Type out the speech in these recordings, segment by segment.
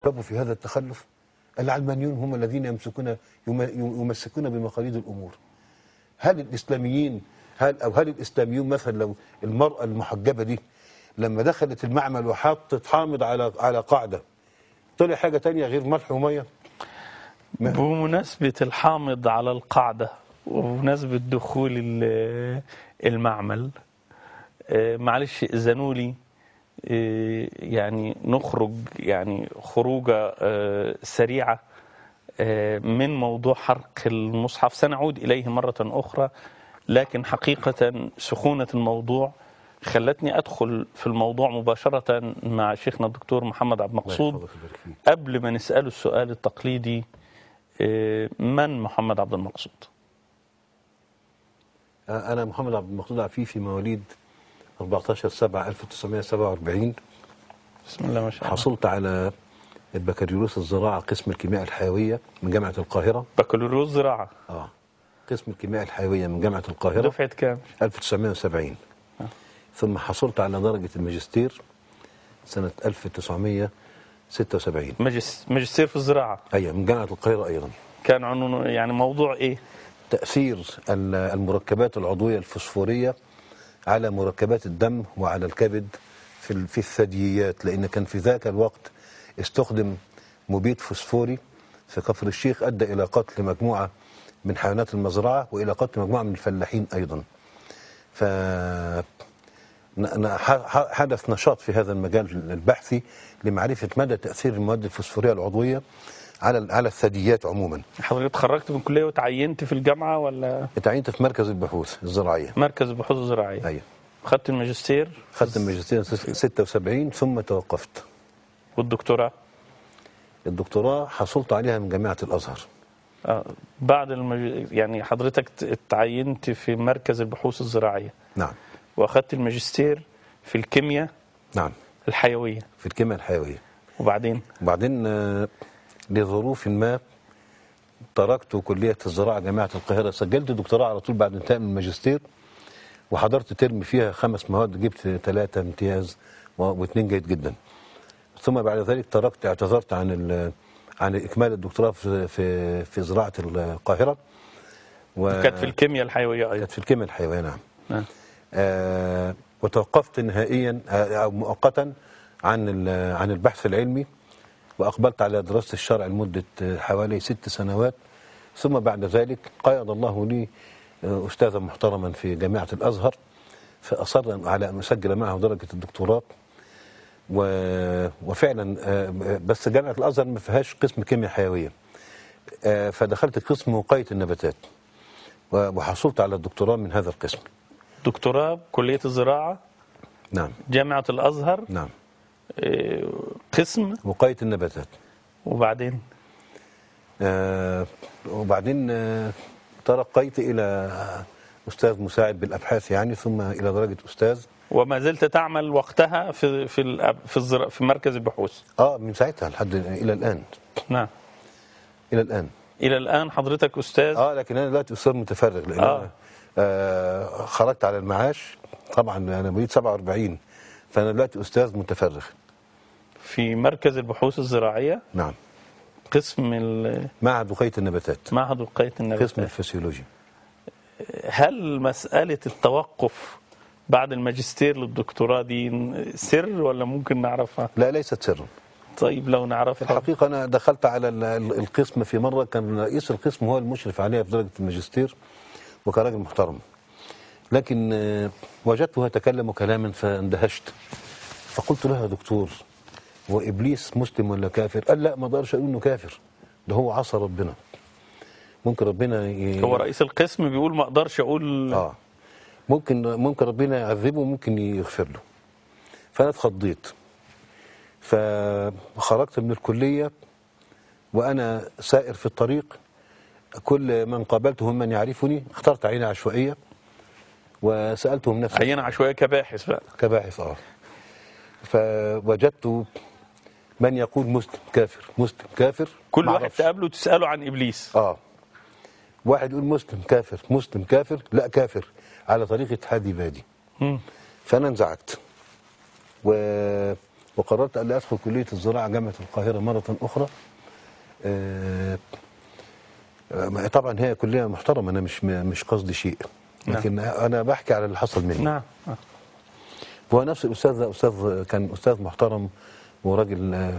سببوا في هذا التخلف؟ العلمانيون هم الذين يمسكون بمقاليد الأمور. هل الإسلاميين هل الإسلاميون مثلا لو المرأة المحجبة دي لما دخلت المعمل وحطت حامض على قاعدة طلع حاجة تانية غير ملح ومية؟ بمناسبة الحامض على القاعدة وبمناسبة دخول المعمل، معلش إذنوا لي يعني نخرج يعني خروجة سريعة من موضوع حرق المصحف، سنعود إليه مرة أخرى، لكن حقيقة سخونة الموضوع خلتني أدخل في الموضوع مباشرة مع شيخنا الدكتور محمد عبد المقصود قبل ما نسأله السؤال التقليدي: من محمد عبد المقصود؟ أنا محمد عبد المقصود عفيفي، مواليد 14/7/1947. بسم الله ما شاء الله. حصلت على البكالوريوس الزراعة قسم الكيمياء الحيوية من جامعة القاهرة. بكالوريوس زراعة؟ قسم الكيمياء الحيوية من جامعة القاهرة. دفعة كام؟ 1970. ثم حصلت على درجة الماجستير سنة 1976. ماجستير في الزراعة؟ أيوة، من جامعة القاهرة أيضا. كان عنوانه يعني موضوع إيه؟ تأثير المركبات العضوية الفوسفورية على مركبات الدم وعلى الكبد في الثدييات، لأن كان في ذاك الوقت استخدم مبيد فوسفوري في كفر الشيخ أدى إلى قتل مجموعة من حيوانات المزرعة وإلى قتل مجموعة من الفلاحين أيضا. حدث نشاط في هذا المجال البحثي لمعرفة مدى تأثير المواد الفوسفورية العضوية على الثدييات عموما. حضرتك اتخرجت من الكلية وتعينت في الجامعة ولا؟ اتعينت في مركز البحوث الزراعية. مركز البحوث الزراعية. أيوة. خدت الماجستير؟ خدت الماجستير 76 ثم توقفت. والدكتوراه؟ الدكتوراه حصلت عليها من جامعة الأزهر. بعد يعني حضرتك اتعينت في مركز البحوث الزراعية. نعم. واخدت الماجستير في الكيمياء. نعم. الحيوية. في الكيمياء الحيوية. وبعدين لظروف ما تركت كلية الزراعة جامعة القاهرة، سجلت دكتوراه على طول بعد انتهاء من الماجستير، وحضرت ترم فيها 5 مواد، جبت 3 امتياز و2 جيد جدا. ثم بعد ذلك تركت، اعتذرت عن إكمال الدكتوراه في زراعة القاهرة. كانت في الكيمياء الحيوية أيضا. كانت في الكيمياء الحيوية. نعم. وتوقفت نهائيا أو مؤقتا عن البحث العلمي، وأقبلت على دراسة الشرع لمدة حوالي 6 سنوات. ثم بعد ذلك قيض الله لي أستاذا محترما في جامعة الأزهر، فأصر على أن أسجل معه درجة الدكتوراه. وفعلا بس جامعة الأزهر ما فيهاش قسم كيمياء حيوية، فدخلت قسم وقاية النباتات وحصلت على الدكتوراه من هذا القسم. دكتوراه كلية الزراعة. نعم. جامعة الأزهر. نعم. قسم وقاية النباتات. وبعدين ترقيت إلى أستاذ مساعد بالأبحاث يعني، ثم إلى درجة أستاذ. وما زلت تعمل وقتها في مركز البحوث؟ من ساعتها لحد إلى الآن. نعم. إلى الآن. إلى الآن حضرتك أستاذ؟ لكن أنا دلوقتي أستاذ متفرغ، لأن خرجت على المعاش طبعا، أنا مواليد 47، فأنا دلوقتي أستاذ متفرغ في مركز البحوث الزراعية. نعم. قسم معهد وقاية النباتات. معهد وقاية النباتات. قسم الفسيولوجي. هل مسألة التوقف بعد الماجستير للدكتوراه دي سر ولا ممكن نعرفها؟ لا، ليست سرا. طيب لو نعرفها. الحقيقة أنا دخلت على القسم في مرة، كان رئيس القسم هو المشرف عليها في درجة الماجستير، وكان راجل محترم، لكن وجدته يتكلم كلاما فاندهشت، فقلت له: يا دكتور، هو إبليس مسلم ولا كافر؟ قال: لا، ما اقدرش أقول إنه كافر، ده هو عصى ربنا، ممكن ربنا هو رئيس القسم بيقول ما اقدرش أقول. ممكن ربنا يعذبه وممكن يغفر له. فأنا اتخضيت، فخرجت من الكلية وأنا سائر في الطريق، كل من قابلته من يعرفني اخترت عينة عشوائية وسألتهم نفسي. عينة عشوائية كباحث بقى؟ كباحث. فوجدت من يقول مسلم كافر مسلم كافر، كل واحد تقابله تسأله عن إبليس. واحد يقول مسلم كافر مسلم كافر، لا كافر على طريقة هادي بادي. فأنا انزعجت وقررت أن أدخل كلية الزراعة جامعة القاهرة مرة أخرى. طبعا هي كلية محترمة، أنا مش قصدي شيء، لكن أنا بحكي على اللي حصل مني. نعم. هو نفس الأستاذ ده كان أستاذ محترم وراجل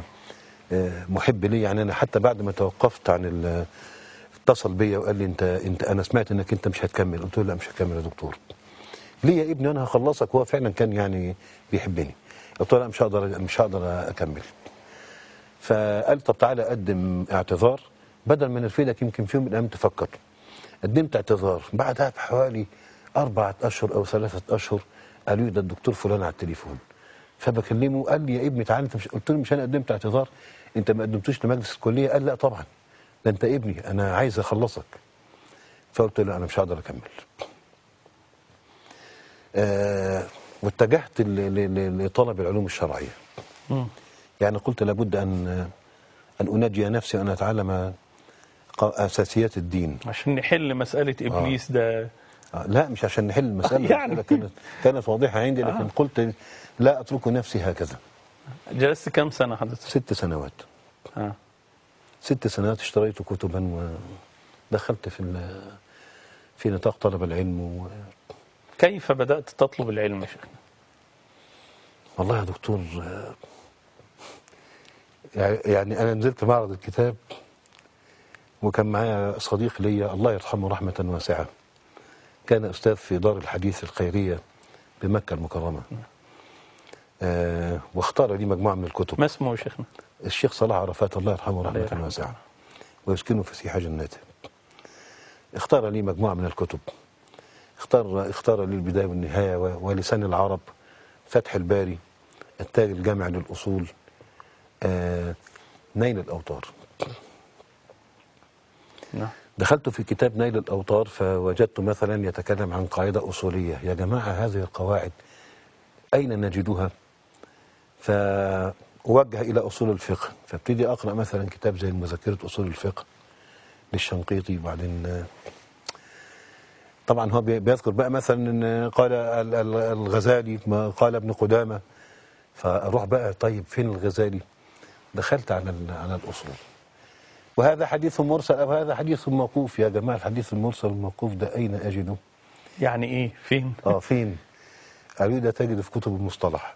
محب لي. يعني أنا حتى بعد ما توقفت عن اتصل بيا وقال لي انت انا سمعت انك انت مش هتكمل. قلت له لا مش هكمل يا دكتور. ليه يا ابني انا هخلصك. هو فعلا كان يعني بيحبني. قلت له لا مش هقدر اكمل. فقال طب تعالى اقدم اعتذار بدل ما نرفدك، يمكن في يوم من الايام تفكر. قدمت اعتذار، بعدها بحوالي 4 أشهر او 3 أشهر قالوا لي ده الدكتور فلان على التليفون. فبكلمه قال لي يا ابني تعالى انت. مش قلت له مش انا قدمت اعتذار، انت ما قدمتوش لمجلس الكليه؟ قال لا طبعا، ده انت ابني، انا عايز اخلصك. فقلت له انا مش هقدر اكمل. واتجهت لطلب العلوم الشرعيه. يعني قلت لابد ان انجي نفسي وان اتعلم اساسيات الدين عشان نحل مساله ابليس ده. لا مش عشان نحل المساله. يعني المسألة كانت واضحه عندي، لكن قلت لا اترك نفسي هكذا. جلست كم سنه حضرتك؟ 6 سنوات. 6 سنوات اشتريت كتبا ودخلت في نطاق طلب العلم. كيف بدأت تطلب العلم يا شيخنا؟ والله يا دكتور، يعني أنا نزلت معرض الكتاب وكان معايا صديق لي الله يرحمه رحمة واسعة، كان أستاذ في دار الحديث الخيرية بمكة المكرمة. واختار لي مجموعة من الكتب. ما اسمه يا شيخنا؟ الشيخ صلاح عرفات الله يرحمه رحمة واسعة ويسكنه فسيح جناته. اختار لي مجموعة من الكتب. اختار لي البداية والنهاية ولسان العرب، فتح الباري، التاج الجامع للأصول، نيل الأوطار. دخلت في كتاب نيل الأوطار فوجدت مثلا يتكلم عن قاعدة أصولية. يا جماعة هذه القواعد أين نجدها؟ فأوجه إلى أصول الفقه، فابتدي أقرأ مثلا كتاب زي مذكرة أصول الفقه للشنقيطي. وبعدين طبعا هو بيذكر بقى مثلا قال الغزالي، ما قال ابن قدامة، فأروح بقى طيب فين الغزالي؟ دخلت على الأصول، وهذا حديث مرسل أو هذا حديث موقوف. يا جماعة الحديث المرسل الموقوف ده أين أجده؟ يعني إيه فين؟ فين؟ قالوا ده تجد في كتب المصطلح.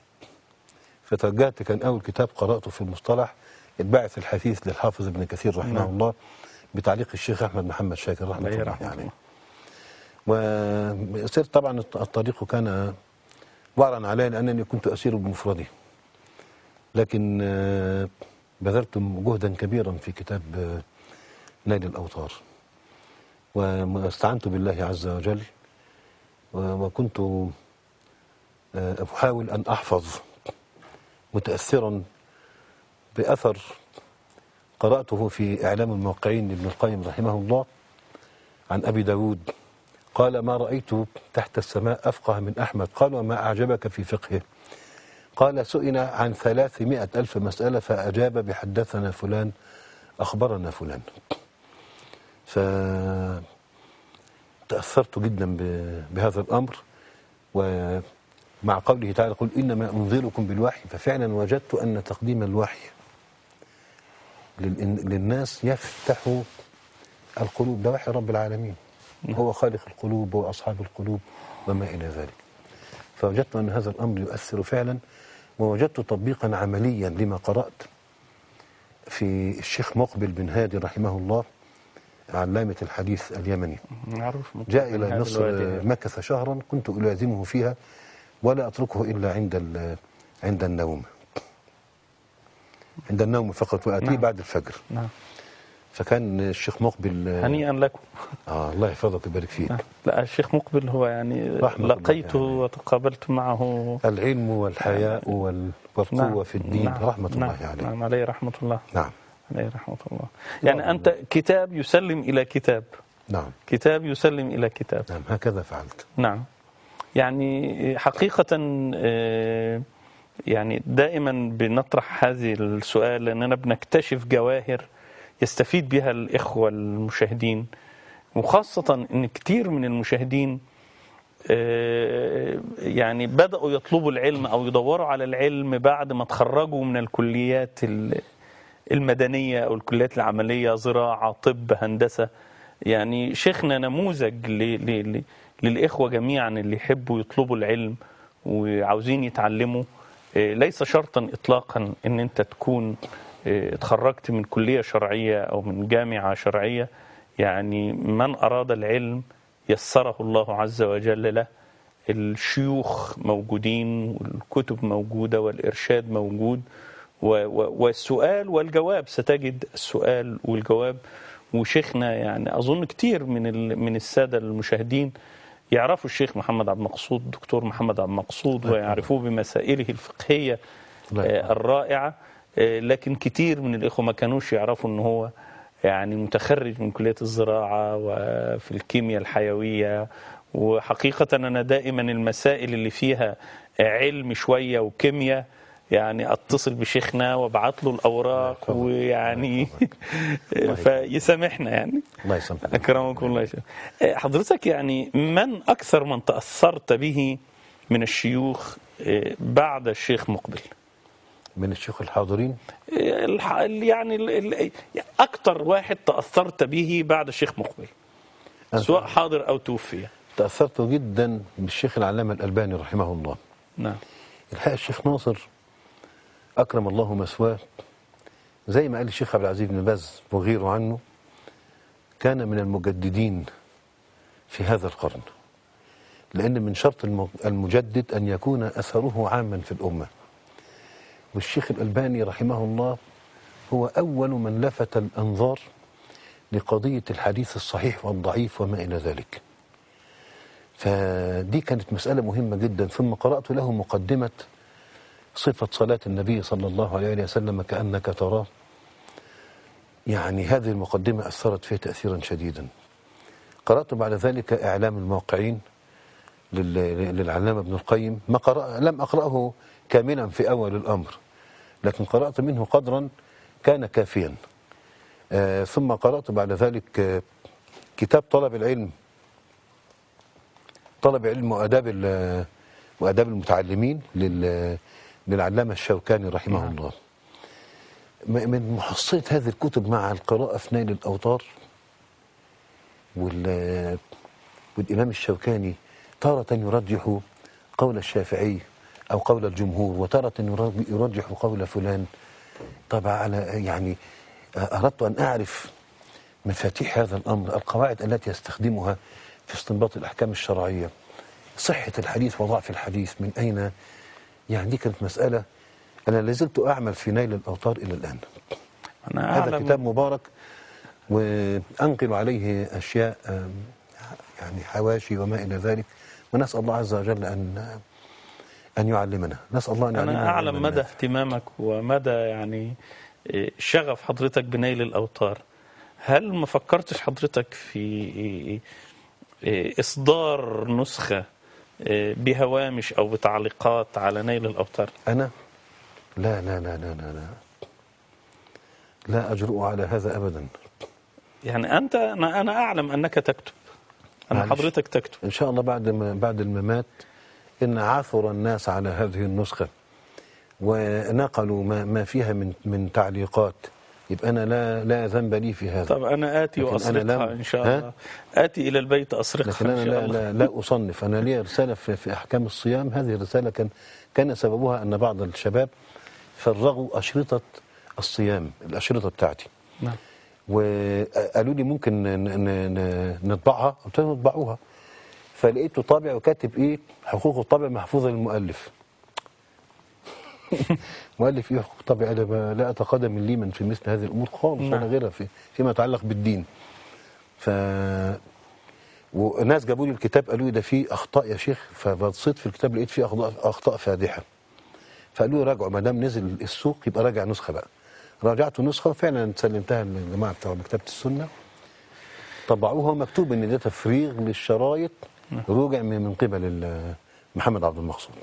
فتوجهت، كان أول كتاب قرأته في المصطلح الباعث الحثيث للحافظ ابن كثير رحمه الله بتعليق الشيخ أحمد محمد شاكر رحمه الله يعني. وسرت طبعا الطريق كان وعرا علي لأنني كنت أسير بمفردي، لكن بذلت جهدا كبيرا في كتاب نيل الأوطار، واستعنت بالله عز وجل، وكنت أحاول أن أحفظ متأثرا بأثر قرأته في إعلام الموقعين لابن القيم رحمه الله عن أبي داود قال ما رأيت تحت السماء أفقه من أحمد. قال وما أعجبك في فقهه؟ قال سئل عن 300,000 مسألة فأجاب بحدثنا فلان أخبرنا فلان. فتأثرت جدا بهذا الأمر، ومع قوله تعالى قل إنما أنذركم بالوحي، ففعلا وجدت أن تقديم الوحي للناس يفتح القلوب. ده وحي رب العالمين، هو خالق القلوب وأصحاب القلوب وما إلى ذلك. فوجدت أن هذا الأمر يؤثر فعلا، ووجدت تطبيقا عمليا لما قرأت في الشيخ مقبل بن هادي رحمه الله علامة الحديث اليمني. جاء إلى مصر مكث شهرا كنت ألازمه فيها ولا أتركه إلا عند النوم، عند النوم فقط، وأتيه بعد الفجر. فكان الشيخ مقبل هنيئا لكم. الله يحفظك ويبارك فيك. لا الشيخ مقبل هو يعني لقيته يعني وتقابلت معه العلم والحياء والقوة في الدين. رحمة الله عليه. نعم عليه رحمة الله. نعم عليه رحمة الله. يعني أنت كتاب يسلم إلى كتاب. نعم. كتاب يسلم إلى كتاب. نعم هكذا فعلت. نعم. يعني حقيقة يعني دائما بنطرح هذه السؤال لأننا بنكتشف جواهر يستفيد بها الإخوة المشاهدين، وخاصة أن كتير من المشاهدين يعني بدأوا يطلبوا العلم أو يدوروا على العلم بعد ما تخرجوا من الكليات المدنية أو الكليات العملية، زراعة، طب، هندسة. يعني شيخنا نموذج للإخوة جميعا اللي يحبوا يطلبوا العلم وعاوزين يتعلموا. ليس شرطا إطلاقا أن أنت تكون اتخرجت من كلية شرعية أو من جامعة شرعية. يعني من أراد العلم يسره الله عز وجل له. الشيوخ موجودين والكتب موجودة والإرشاد موجود، والسؤال والجواب، ستجد السؤال والجواب. وشيخنا يعني أظن كتير من السادة المشاهدين يعرفوا الشيخ محمد عبد المقصود، الدكتور محمد عبد المقصود، ويعرفوه بمسائله الفقهية الرائعة. لكن كتير من الإخوة ما كانوش يعرفوا أنه هو يعني متخرج من كلية الزراعة وفي الكيمياء الحيوية. وحقيقة أنا دائما المسائل اللي فيها علم شوية وكيمياء يعني أتصل بشيخنا وابعت له الأوراق، ويعني فيسامحنا يعني. الله يسامحك. أكرمكم الله يا شيخ. حضرتك يعني من أكثر من تأثرت به من الشيوخ بعد الشيخ مقبل؟ من الشيوخ الحاضرين يعني أكثر واحد تأثرت به بعد الشيخ مقبل، سواء حاضر أو توفي. تأثرت جدا بالشيخ العلامة الألباني رحمه الله. نعم. الحقيقة الشيخ ناصر أكرم الله مثواه، زي ما قال الشيخ عبد العزيز بن باز وغيره عنه، كان من المجددين في هذا القرن، لأن من شرط المجدد أن يكون أثره عاما في الأمة. والشيخ الألباني رحمه الله هو أول من لفت الأنظار لقضية الحديث الصحيح والضعيف وما إلى ذلك. فدي كانت مسألة مهمة جدا. ثم قرأت له مقدمة صفة صلاة النبي صلى الله عليه وسلم كأنك تراه. يعني هذه المقدمة أثرت فيه تأثيرا شديدا. قرأت بعد ذلك إعلام الموقعين للعلامة ابن القيم. لم أقرأه كاملا في أول الأمر، لكن قرأت منه قدرا كان كافيا. ثم قرأت بعد ذلك كتاب طلب العلم وآداب المتعلمين للعلامة الشوكاني رحمه الله. من محصلة هذه الكتب مع القراءة في نيل الأوطار والإمام الشوكاني تارة يرجح قول الشافعي أو قول الجمهور، وتارة يرجح قول فلان. طبعا يعني أردت أن أعرف مفاتيح هذا الأمر، القواعد التي يستخدمها في استنباط الأحكام الشرعية، صحة الحديث وضعف الحديث من أين. يعني دي كانت مسألة أنا لازلت أعمل في نيل الأوطار إلى الآن. هذا كتاب مبارك، وأنقل عليه أشياء يعني حواشي وما إلى ذلك، ونسأل الله عز وجل أن يعلمنا. نسأل الله أن يعلمنا. أنا أعلم مدى اهتمامك ومدى يعني شغف حضرتك بنيل الأوطار. هل ما فكرتش حضرتك في إصدار نسخة بهوامش أو بتعليقات على نيل الأوطار؟ أنا لا لا لا لا لا لا لا أجرؤ على هذا أبدا. يعني أنا أعلم أنك تكتب، أن حضرتك تكتب. إن شاء الله بعد الممات إن عثر الناس على هذه النسخة ونقلوا ما فيها من تعليقات، يبقى أنا لا ذنب لي في هذا. طب أنا آتي وأسرقها إن شاء الله. آتي إلى البيت أسرقها لكن أنا إن شاء الله. لا أصنف. أنا لي رسالة في أحكام الصيام. هذه الرسالة كان سببها أن بعض الشباب فرغوا أشرطة الصيام، الأشرطة بتاعتي. نعم. وقالوا لي ممكن نطبعها. قلت لهم اطبعوها. فلقيته طابع وكاتب حقوق الطبع محفوظة للمؤلف. مؤلف حقوق الطبع؟ أنا لا أتقدم الليمن في مثل هذه الأمور خالص. نعم. ولا غيرها فيما يتعلق بالدين. وناس جابوا لي الكتاب قالوا لي ده فيه أخطاء يا شيخ. فبصيت في الكتاب لقيت فيه أخطاء فادحة. فقالوا لي راجعوا، ما دام نزل السوق يبقى راجع نسخة بقى. راجعت نسخة وفعلا سلمتها للجماعة بتوع مكتبة السنة، طبعوها ومكتوب ان ده تفريغ للشرايط رجع من قبل محمد عبد المقصود.